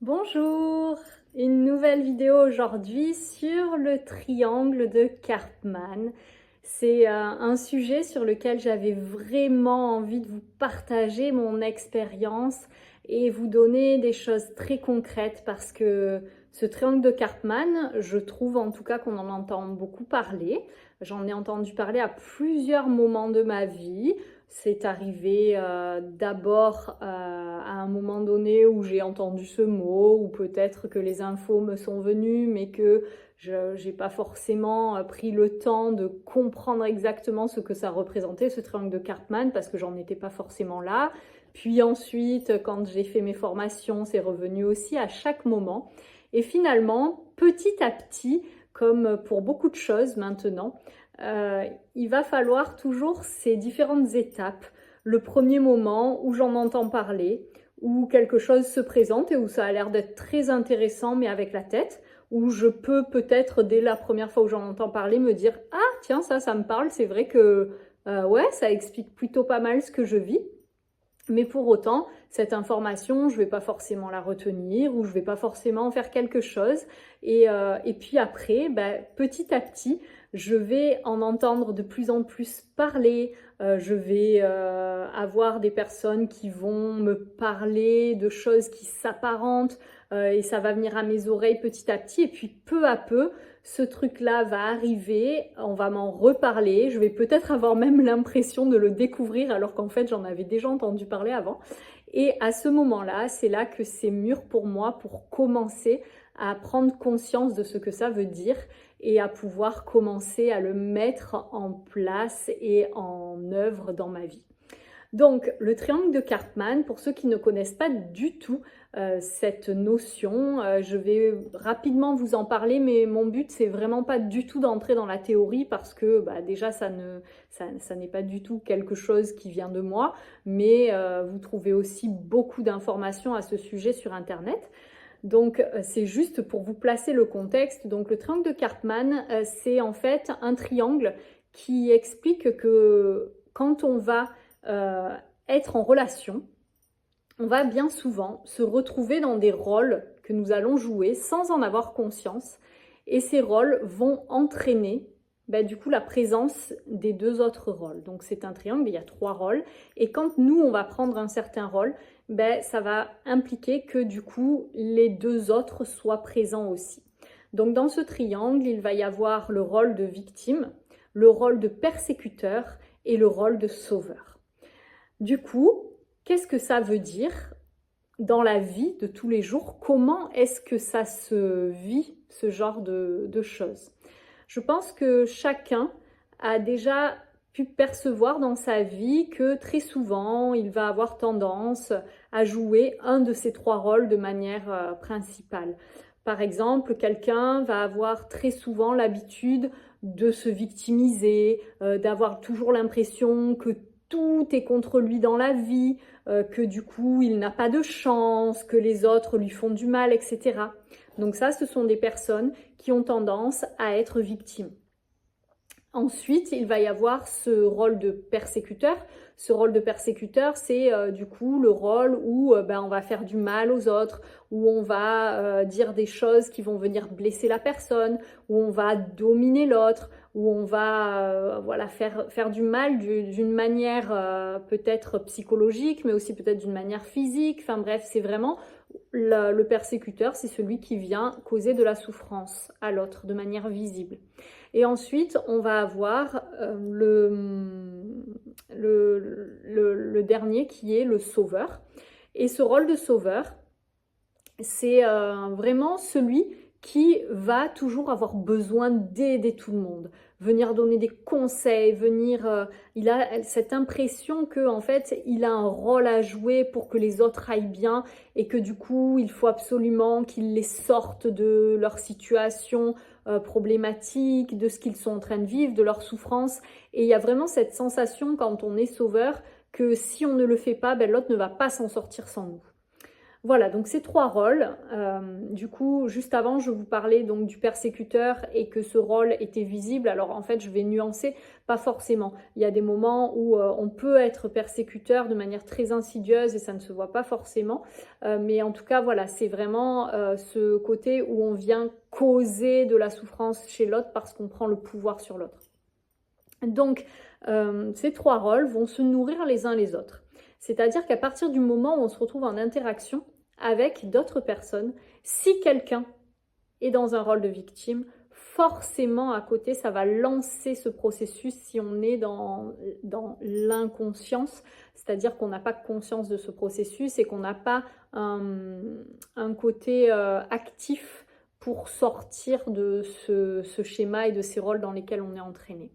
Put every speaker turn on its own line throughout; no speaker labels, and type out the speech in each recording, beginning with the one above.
Bonjour, une nouvelle vidéo aujourd'hui sur le triangle de Karpman. C'est un sujet sur lequel j'avais vraiment envie de vous partager mon expérience et vous donner des choses très concrètes parce que ce triangle de Karpman, je trouve en tout cas qu'on en entend beaucoup parler. J'en ai entendu parler à plusieurs moments de ma vie. C'est arrivé d'abord à un moment donné où j'ai entendu ce mot, ou peut-être que les infos me sont venues, mais que je n'ai pas forcément pris le temps de comprendre exactement ce que ça représentait, ce triangle de Karpman, parce que j'en étais pas forcément là. Puis ensuite, quand j'ai fait mes formations, c'est revenu aussi à chaque moment. Et finalement, petit à petit, comme pour beaucoup de choses maintenant, il va falloir toujours ces différentes étapes. Le premier moment où j'en entends parler, où quelque chose se présente et où ça a l'air d'être très intéressant, mais avec la tête, où je peux peut-être, dès la première fois où j'en entends parler, me dire « Ah, tiens, ça me parle, c'est vrai que ouais, ça explique plutôt pas mal ce que je vis ». Mais pour autant, cette information, je ne vais pas forcément la retenir ou je ne vais pas forcément en faire quelque chose. Et puis après, petit à petit, je vais en entendre de plus en plus parler. Je vais avoir des personnes qui vont me parler de choses qui s'apparentent et ça va venir à mes oreilles petit à petit. Et puis peu à peu, ce truc-là va arriver, on va m'en reparler, je vais peut-être avoir même l'impression de le découvrir alors qu'en fait j'en avais déjà entendu parler avant. Et à ce moment-là, c'est là que c'est mûr pour moi pour commencer à prendre conscience de ce que ça veut dire et à pouvoir commencer à le mettre en place et en œuvre dans ma vie. Donc, le triangle de Karpman, pour ceux qui ne connaissent pas du tout cette notion, je vais rapidement vous en parler, mais mon but, c'est vraiment pas du tout d'entrer dans la théorie parce que déjà, ça n'est pas du tout quelque chose qui vient de moi, mais vous trouvez aussi beaucoup d'informations à ce sujet sur Internet. Donc, c'est juste pour vous placer le contexte. Donc, le triangle de Karpman, c'est en fait un triangle qui explique que quand on va être en relation, on va bien souvent se retrouver dans des rôles que nous allons jouer sans en avoir conscience. Et ces rôles vont entraîner du coup la présence des deux autres rôles. Donc c'est un triangle, il y a trois rôles. Et quand nous, on va prendre un certain rôle, ça va impliquer que du coup, les deux autres soient présents aussi. Donc dans ce triangle, il va y avoir le rôle de victime, le rôle de persécuteur et le rôle de sauveur. Du coup, qu'est-ce que ça veut dire dans la vie de tous les jours? Comment est-ce que ça se vit, ce genre de choses? Je pense que chacun a déjà pu percevoir dans sa vie que très souvent, il va avoir tendance à jouer un de ces trois rôles de manière principale. Par exemple, quelqu'un va avoir très souvent l'habitude de se victimiser, d'avoir toujours l'impression que tout est contre lui dans la vie, que du coup il n'a pas de chance, que les autres lui font du mal, etc. Donc ça, ce sont des personnes qui ont tendance à être victimes. Ensuite, il va y avoir ce rôle de persécuteur. Ce rôle de persécuteur, c'est du coup le rôle où on va faire du mal aux autres, où on va dire des choses qui vont venir blesser la personne, où on va dominer l'autre, où on va faire du mal d'une manière peut-être psychologique, mais aussi peut-être d'une manière physique. Enfin bref, c'est vraiment le persécuteur, c'est celui qui vient causer de la souffrance à l'autre de manière visible. Et ensuite, on va avoir le dernier qui est le sauveur. Et ce rôle de sauveur, c'est vraiment celui qui va toujours avoir besoin d'aider tout le monde, venir donner des conseils, il a cette impression que en fait, il a un rôle à jouer pour que les autres aillent bien et que du coup, il faut absolument qu'il les sorte de leur situation problématique, de ce qu'ils sont en train de vivre, de leur souffrance. Et il y a vraiment cette sensation quand on est sauveur que si on ne le fait pas, l'autre ne va pas s'en sortir sans nous. Voilà, donc ces 3 rôles. Du coup, juste avant, je vous parlais donc du persécuteur et que ce rôle était visible. Alors en fait, je vais nuancer, pas forcément. Il y a des moments où on peut être persécuteur de manière très insidieuse et ça ne se voit pas forcément. Mais en tout cas, voilà, c'est vraiment ce côté où on vient causer de la souffrance chez l'autre parce qu'on prend le pouvoir sur l'autre. Donc, ces 3 rôles vont se nourrir les uns les autres. C'est-à-dire qu'à partir du moment où on se retrouve en interaction avec d'autres personnes, si quelqu'un est dans un rôle de victime, forcément à côté, ça va lancer ce processus si on est dans l'inconscience, c'est-à-dire qu'on n'a pas conscience de ce processus et qu'on n'a pas un côté actif pour sortir de ce schéma et de ces rôles dans lesquels on est entraîné.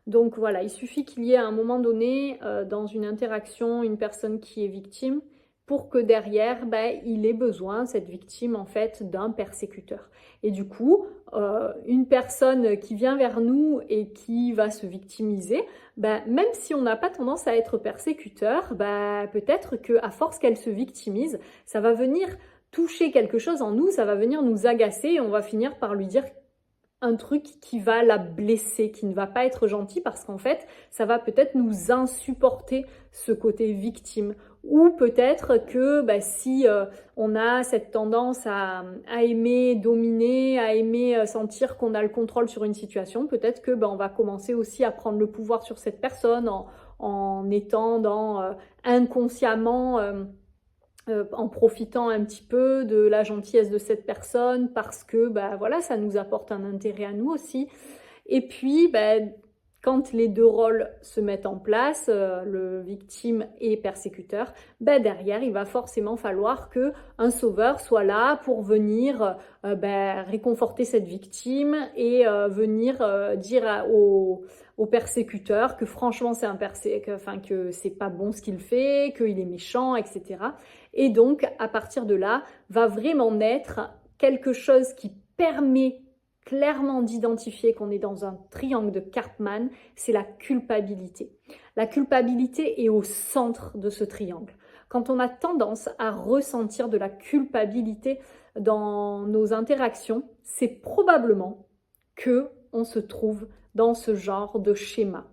Donc voilà, il suffit qu'il y ait à un moment donné, dans une interaction, une personne qui est victime, pour que derrière, il ait besoin, cette victime, en fait, d'un persécuteur. Et du coup, une personne qui vient vers nous et qui va se victimiser, même si on n'a pas tendance à être persécuteur, peut-être qu'à force qu'elle se victimise, ça va venir toucher quelque chose en nous, ça va venir nous agacer et on va finir par lui dire un truc qui va la blesser, qui ne va pas être gentil parce qu'en fait, ça va peut-être nous insupporter ce côté victime. Ou peut-être que si on a cette tendance à aimer dominer, à aimer sentir qu'on a le contrôle sur une situation, peut-être que on va commencer aussi à prendre le pouvoir sur cette personne en étant dans inconsciemment... en profitant un petit peu de la gentillesse de cette personne parce que voilà, ça nous apporte un intérêt à nous aussi. Et puis, quand les 2 rôles se mettent en place, le victime et persécuteur, derrière, il va forcément falloir qu'un sauveur soit là pour venir réconforter cette victime et venir dire au persécuteur que franchement c'est que c'est pas bon ce qu'il fait, qu'il est méchant, etc. Et donc, à partir de là, va vraiment naître quelque chose qui permet clairement d'identifier qu'on est dans un triangle de Karpman, c'est la culpabilité. La culpabilité est au centre de ce triangle. Quand on a tendance à ressentir de la culpabilité dans nos interactions, c'est probablement que on se trouve dans ce genre de schéma.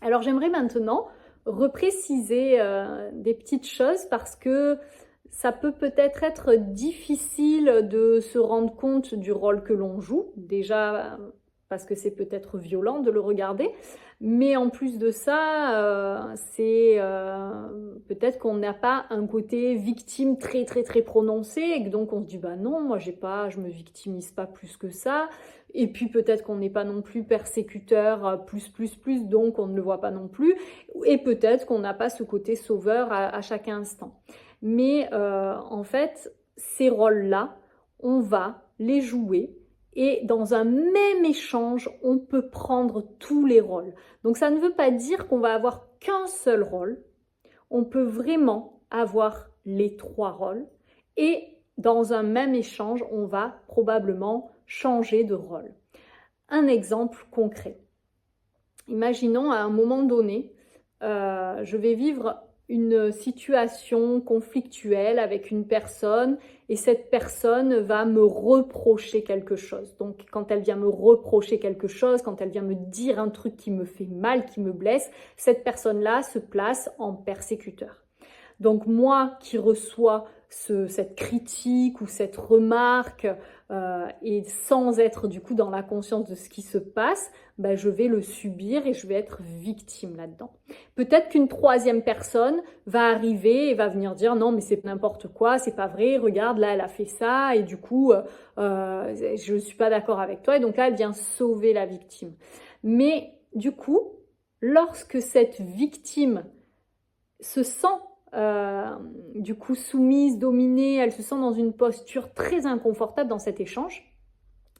Alors j'aimerais maintenant repréciser des petites choses parce que ça peut peut-être être difficile de se rendre compte du rôle que l'on joue, déjà parce que c'est peut-être violent de le regarder, mais en plus de ça, c'est peut-être qu'on n'a pas un côté victime très très très prononcé et que donc on se dit non, moi je me victimise pas plus que ça. Et puis peut-être qu'on n'est pas non plus persécuteur plus, donc on ne le voit pas non plus. Et peut-être qu'on n'a pas ce côté sauveur à chaque instant. Mais en fait, ces rôles-là, on va les jouer et dans un même échange, on peut prendre tous les rôles. Donc ça ne veut pas dire qu'on va avoir qu'un seul rôle. On peut vraiment avoir les 3 rôles et dans un même échange, on va probablement changer de rôle. Un exemple concret. Imaginons à un moment donné, je vais vivre une situation conflictuelle avec une personne et cette personne va me reprocher quelque chose. Donc quand elle vient me reprocher quelque chose, quand elle vient me dire un truc qui me fait mal, qui me blesse, cette personne-là se place en persécuteur. Donc moi qui reçois cette critique ou cette remarque et sans être du coup dans la conscience de ce qui se passe, je vais le subir et je vais être victime là-dedans. Peut-être qu'une 3e personne va arriver et va venir dire non mais c'est n'importe quoi, c'est pas vrai, regarde là elle a fait ça et du coup je ne suis pas d'accord avec toi et donc là elle vient sauver la victime. Mais du coup, lorsque cette victime se sent du coup soumise, dominée, elle se sent dans une posture très inconfortable dans cet échange,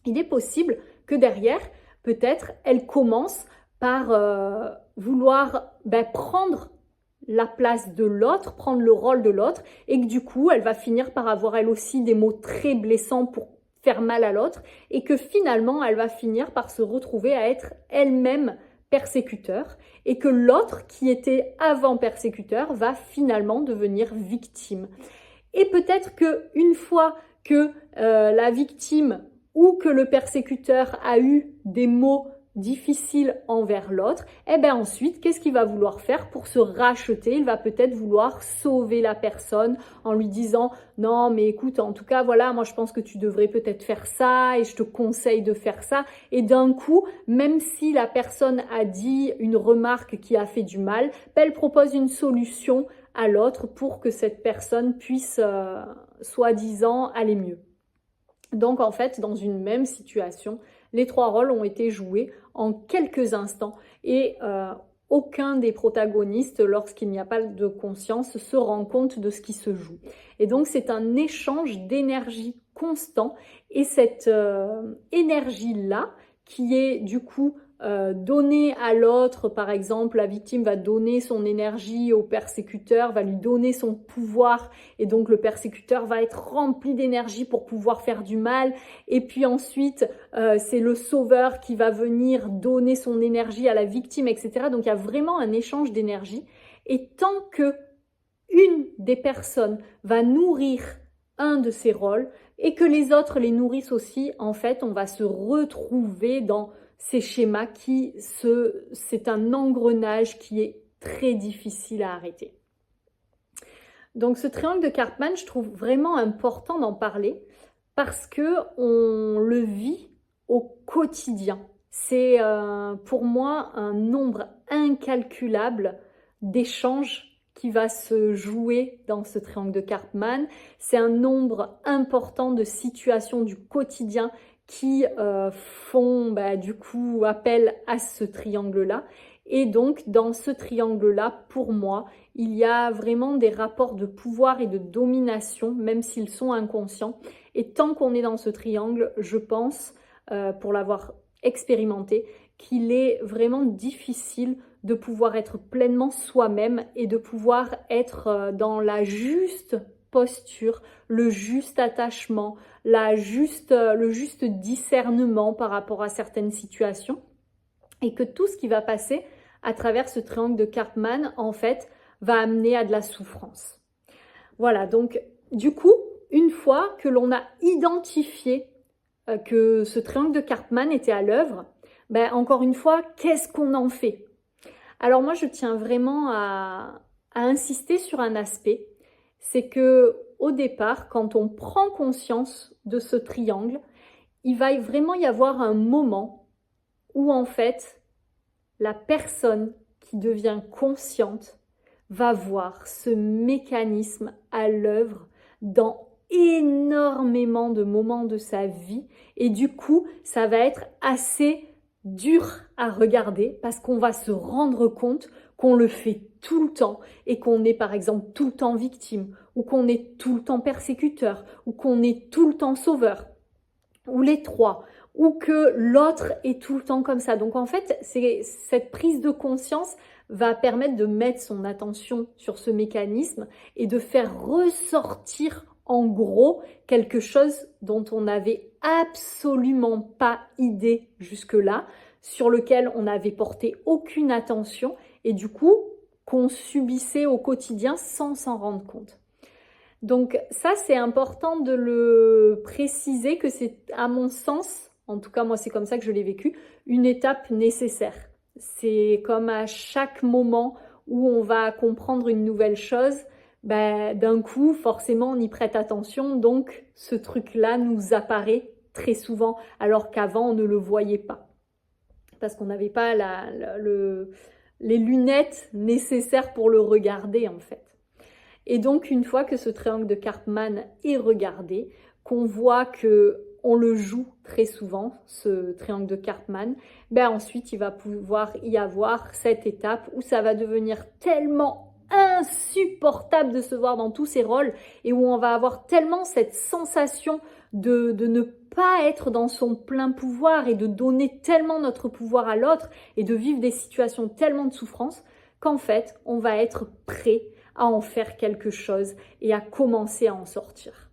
il est possible que derrière, peut-être, elle commence par vouloir prendre la place de l'autre, prendre le rôle de l'autre, et que du coup, elle va finir par avoir elle aussi des mots très blessants pour faire mal à l'autre, et que finalement, elle va finir par se retrouver à être elle-même persécuteur et que l'autre qui était avant persécuteur va finalement devenir victime. Et peut-être qu'une fois que la victime ou que le persécuteur a eu des mots difficiles envers l'autre, et bien ensuite, qu'est-ce qu'il va vouloir faire pour se racheter? Il va peut-être vouloir sauver la personne en lui disant « Non, mais écoute, en tout cas, voilà, moi je pense que tu devrais peut-être faire ça et je te conseille de faire ça. » Et d'un coup, même si la personne a dit une remarque qui a fait du mal, elle propose une solution à l'autre pour que cette personne puisse, soi-disant, aller mieux. Donc en fait, dans une même situation, les trois rôles ont été joués en quelques instants et aucun des protagonistes, lorsqu'il n'y a pas de conscience, se rend compte de ce qui se joue. Et donc c'est un échange d'énergie constant et cette énergie-là qui est du coup donner à l'autre, par exemple, la victime va donner son énergie au persécuteur, va lui donner son pouvoir et donc le persécuteur va être rempli d'énergie pour pouvoir faire du mal et puis ensuite c'est le sauveur qui va venir donner son énergie à la victime, etc. Donc il y a vraiment un échange d'énergie et tant que une des personnes va nourrir un de ces rôles et que les autres les nourrissent aussi, en fait, on va se retrouver dans ces schémas c'est un engrenage qui est très difficile à arrêter. Donc ce triangle de Karpman, je trouve vraiment important d'en parler parce que on le vit au quotidien. C'est pour moi un nombre incalculable d'échanges qui va se jouer dans ce triangle de Karpman. C'est un nombre important de situations du quotidien qui font du coup appel à ce triangle-là. Et donc, dans ce triangle-là, pour moi, il y a vraiment des rapports de pouvoir et de domination, même s'ils sont inconscients. Et tant qu'on est dans ce triangle, je pense, pour l'avoir expérimenté, qu'il est vraiment difficile de pouvoir être pleinement soi-même et de pouvoir être dans la juste posture, le juste attachement, le juste discernement par rapport à certaines situations. Et que tout ce qui va passer à travers ce triangle de Karpman, en fait, va amener à de la souffrance. Voilà, donc du coup, une fois que l'on a identifié que ce triangle de Karpman était à l'œuvre, encore une fois, qu'est-ce qu'on en fait? Alors moi, je tiens vraiment à insister sur un aspect, c'est que au départ, quand on prend conscience de ce triangle, il va vraiment y avoir un moment où en fait, la personne qui devient consciente va voir ce mécanisme à l'œuvre dans énormément de moments de sa vie et du coup, ça va être assez dur à regarder parce qu'on va se rendre compte qu'on le fait tout le temps et qu'on est par exemple tout le temps victime ou qu'on est tout le temps persécuteur ou qu'on est tout le temps sauveur ou les trois ou que l'autre est tout le temps comme ça. Donc en fait, cette prise de conscience va permettre de mettre son attention sur ce mécanisme et de faire ressortir en gros quelque chose dont on n'avait absolument pas idée jusque-là, sur lequel on n'avait porté aucune attention et du coup qu'on subissait au quotidien sans s'en rendre compte. Donc ça, c'est important de le préciser que c'est, à mon sens, en tout cas moi c'est comme ça que je l'ai vécu, une étape nécessaire. C'est comme à chaque moment où on va comprendre une nouvelle chose, d'un coup, forcément, on y prête attention, donc ce truc-là nous apparaît très souvent, alors qu'avant, on ne le voyait pas. Parce qu'on n'avait pas les lunettes nécessaires pour le regarder, en fait. Et donc, une fois que ce triangle de Karpman est regardé, qu'on voit que on le joue très souvent, ce triangle de Karpman, ensuite, il va pouvoir y avoir cette étape où ça va devenir tellement insupportable de se voir dans tous ces rôles et où on va avoir tellement cette sensation de ne pas être dans son plein pouvoir et de donner tellement notre pouvoir à l'autre et de vivre des situations tellement de souffrance qu'en fait, on va être prêt à en faire quelque chose et à commencer à en sortir.